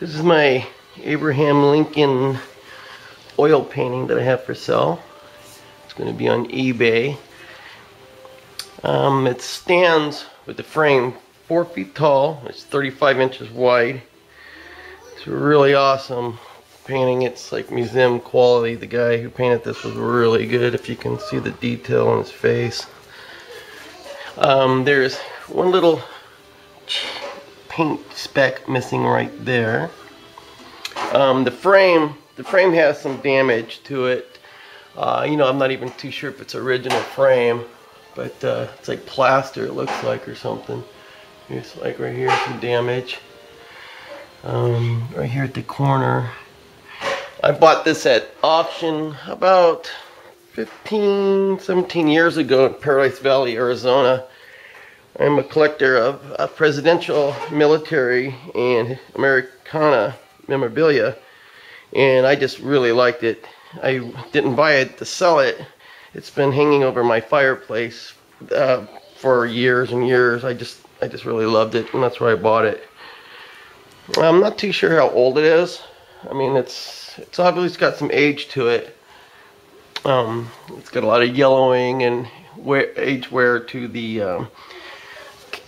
This is my Abraham Lincoln oil painting that I have for sale. It's going to be on eBay. It stands with the frame 4 feet tall. It's 35 inches wide. It's a really awesome painting. It's like museum quality. The guy who painted this was really good, if you can see the detail on his face. There's one little paint speck missing right there. The frame has some damage to it. I'm not even too sure if it's original frame, but it's like plaster, it looks like, or something. Here's like right here some damage. Right here at the corner. I bought this at auction about 17 years ago in Paradise Valley, Arizona. I'm a collector of presidential, military, and Americana memorabilia, and I just really liked it. I didn't buy it to sell it. It's been hanging over my fireplace for years and years. I just really loved it, and that's why I bought it. I'm not too sure how old it is. I mean, it's obviously got some age to it. It's got a lot of yellowing and age wear to the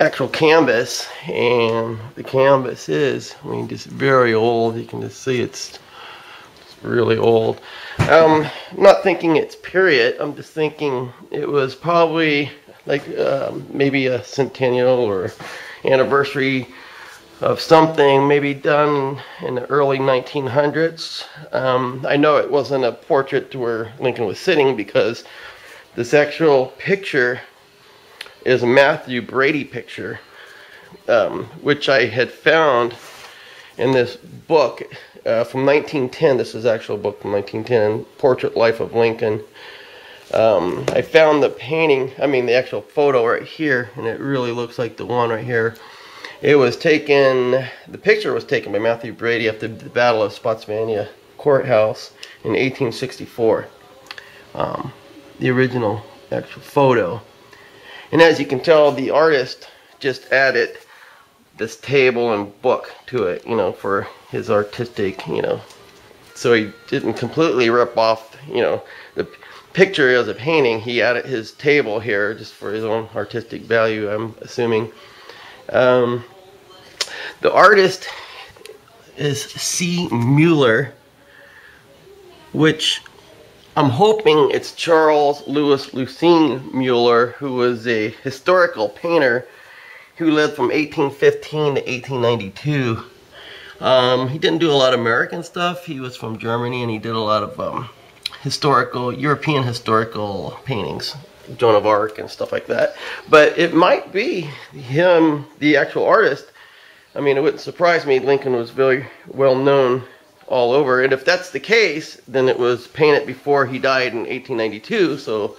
actual canvas, and the canvas is, just very old. You can just see it's really old. I'm not thinking it's period. I'm just thinking it was probably like maybe a centennial or anniversary of something, maybe done in the early 1900s. I know it wasn't a portrait to where Lincoln was sitting, because this actual picture is a Matthew Brady picture, which I had found in this book from 1910. This is an actual book from 1910, Portrait Life of Lincoln. I found the painting, the actual photo right here, and it really looks like the one right here. It was taken, the picture was taken by Matthew Brady after the Battle of Spotsylvania Courthouse in 1864. The original actual photo. And as you can tell, the artist just added this table and book to it, for his artistic, so he didn't completely rip off, the picture as a painting. He added his table here just for his own artistic value, I'm assuming. The artist is C. Mueller, which I'm hoping it's Charles Louis Lucien Mueller, who was a historical painter who lived from 1815 to 1892. He didn't do a lot of American stuff. He was from Germany, and he did a lot of European historical paintings, Joan of Arc and stuff like that. But it might be him, the actual artist. It wouldn't surprise me. Lincoln was very well known all over, and if that's the case, then it was painted before he died in 1892, so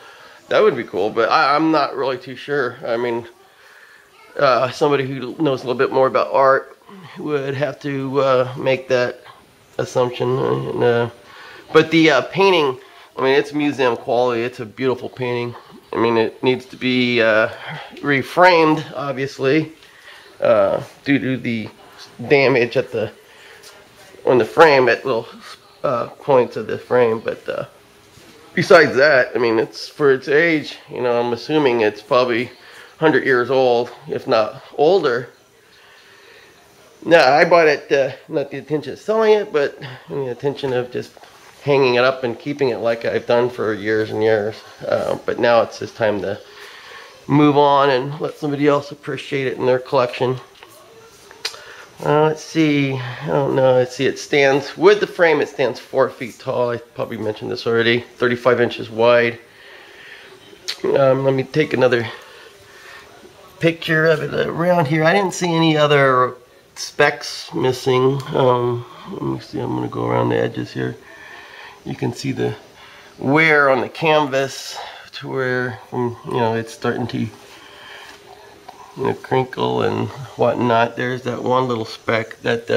that would be cool. But I'm not really too sure. Somebody who knows a little bit more about art would have to make that assumption. But the painting, it's museum quality. It's a beautiful painting. It needs to be reframed, obviously, due to the damage on the frame at little points of the frame. But besides that, it's for its age. I'm assuming it's probably 100 years old, if not older. Now, I bought it not the intention of selling it, but in the intention of just hanging it up and keeping it like I've done for years and years. But now it's just time to move on and let somebody else appreciate it in their collection. Let's see. I don't know. Let's see. It stands with the frame. It stands 4 feet tall. I probably mentioned this already. 35 inches wide. Let me take another picture of it around here. I didn't see any other specks missing. Let me see. I'm going to go around the edges here. You can see the wear on the canvas to where, it's starting to crinkle and whatnot. There's that one little speck that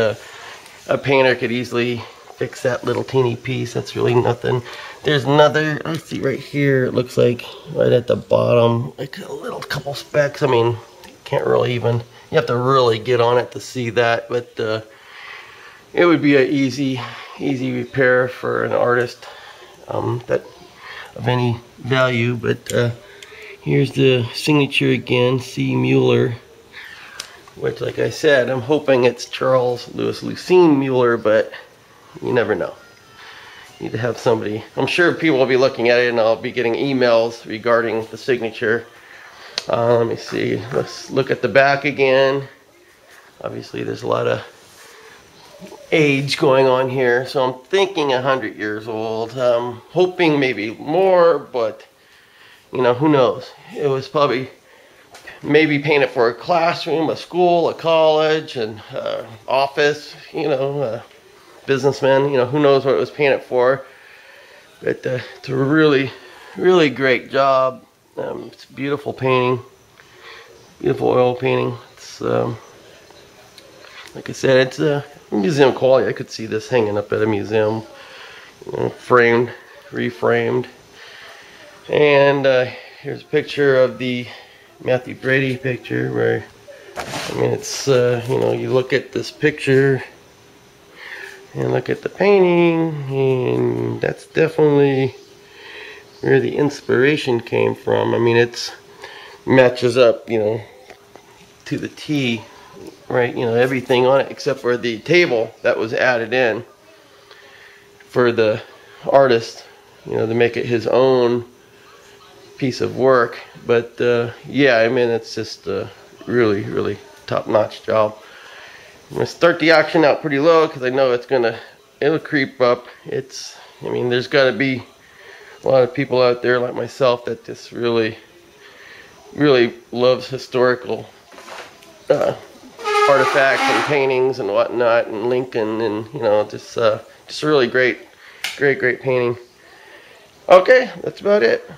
a painter could easily fix, that little teeny piece. That's really nothing. There's another, I see right here, it looks like right at the bottom, like a little couple specks. Can't really even, you have to really get on it to see that. But it would be an easy repair for an artist that of any value. But here's the signature again, C. Mueller, which, like I said, I'm hoping it's Charles Louis Lucene Mueller, but you never know. Need to have somebody. I'm sure people will be looking at it, and I'll be getting emails regarding the signature. Let me see. Let's look at the back again. Obviously, there's a lot of age going on here, so I'm thinking 100 years old. Hoping maybe more, but you know, who knows? It was probably maybe painted for a classroom, a school, a college, an office, you know, businessman, you know, who knows what it was painted for. But it's a really great job. It's a beautiful painting, beautiful oil painting. It's like I said, it's a museum quality. I could see this hanging up at a museum, you know, framed, reframed. And here's a picture of the Matthew Brady picture, where, I mean, it's you know, you look at this picture and look at the painting, and that's definitely where the inspiration came from. I mean, it's matches up, you know, to the T, right? You know, everything on it except for the table that was added in for the artist, you know, to make it his own piece of work. But yeah, I mean, it's just a really top-notch job. I'm gonna start the auction out pretty low because I know it'll creep up. I mean, there's got to be a lot of people out there like myself that just really loves historical artifacts and paintings and whatnot, and Lincoln, and you know, just a really great painting. Okay, that's about it.